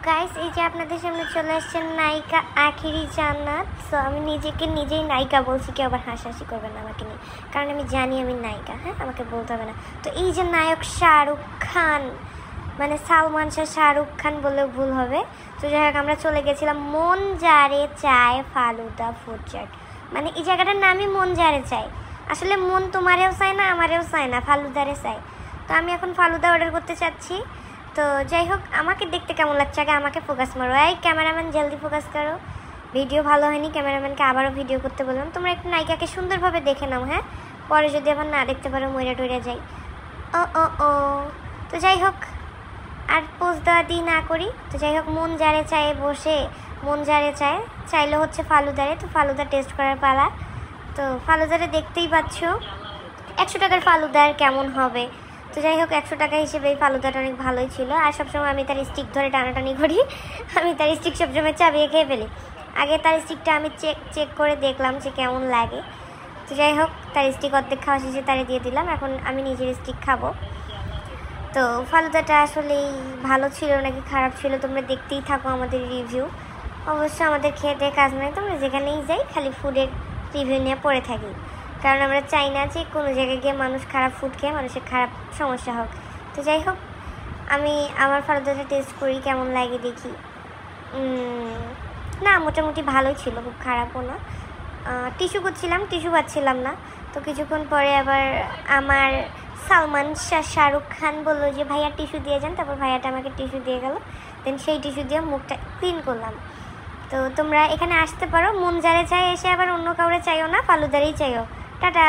Guys, এই যে আপনাদের সামনে চলে আসছেন নায়িকা আখেরি জান্নাত। সো আমি নিজেকে নিজেই নায়িকা বলছি, কেউ আবার হাসাহাসি করবেন না আমাকে নিয়ে, কারণ আমি জানি আমি নায়িকা। হ্যাঁ, আমাকে বলতে হবে না। তো এই যে নায়ক শাহরুখ খান, মানে সালমান শাহ শাহরুখ খান বললেও ভুল হবে। তো যাই হোক, আমরা চলে গেছিলাম মন যারে চায় ফালুদা ফুড চাট। মানে এই জায়গাটার নামই মন যারে চায়। আসলে মন তোমারেও চায় না, আমারেও চায় না, ফালুদারে চায়। তো আমি এখন ফালুদা অর্ডার করতে চাচ্ছি। তো যাই হোক, আমাকে দেখতে কেমন লাগছে আগে আমাকে ফোকাস মারো। এই ক্যামেরাম্যান, জলদি ফোকাস করো। ভিডিও ভালো হয়নি, ক্যামেরাম্যানকে আবারও ভিডিও করতে বললাম। তোমরা একটু নায়িকাকে সুন্দরভাবে দেখে নাও। হ্যাঁ, পরে যদি আবার না দেখতে পারো মইরা টইরা যাই। ও ও ও তো যাই হোক, আর পোজ দেওয়া দিই না করি। তো যাই হোক, মন যারে চায় বসে, মন যারে চাইলে হচ্ছে ফালুদারে। তো ফালুদা টেস্ট করার পালা। তো ফালুদারে দেখতেই পাচ্ছ, 100 টাকার ফালুদার কেমন হবে। তো যাই হোক, 100 টাকা হিসেবে এই ফালুদাটা অনেক ভালোই ছিল। আর সবসময় আমি তার স্টিক ধরে টানাটানি করি। আমি তার স্টিক সবসময় চাবিয়ে খেয়ে ফেলি। আগে তার স্টিকটা আমি চেক করে দেখলাম যে কেমন লাগে। তো যাই হোক, তার স্টিক অর্ধেক খাওয়া শেষে তারে দিয়ে দিলাম। এখন আমি নিজের স্টিক খাবো। তো ফালুদাটা আসলেই ভালো ছিল নাকি খারাপ ছিল তোমরা দেখতেই থাকো আমাদের রিভিউ। অবশ্য আমাদের খেতে কাজ নেই, তোমরা যেখানেই যাই খালি ফুডের রিভিউ নিয়ে পড়ে থাকি, কারণ আমরা চাই না যে কোনো জায়গায় গিয়ে মানুষ খারাপ ফুড খেয়ে মানুষের খারাপ সমস্যা হোক। তো যাই হোক, আমি আমার ফালুদাটা টেস্ট করি কেমন লাগে দেখি। না, মোটামুটি ভালোই ছিল, খুব খারাপও না। টিস্যু করছিলাম, টিস্যু পাচ্ছিলাম না। তো কিছুক্ষণ পরে আবার আমার সালমান শাহ শাহরুখ খান বললো যে ভাইয়া টিস্যু দিয়ে যান। তারপর ভাইয়াটা আমাকে টিস্যু দিয়ে গেল। দেন সেই টিস্যু দিয়ে মুখটা ক্লিন করলাম। তো তোমরা এখানে আসতে পারো, মন যারে চায় এসে আবার অন্য কাউরে চাইও না, ফালুদারেই চাইও। টাটা।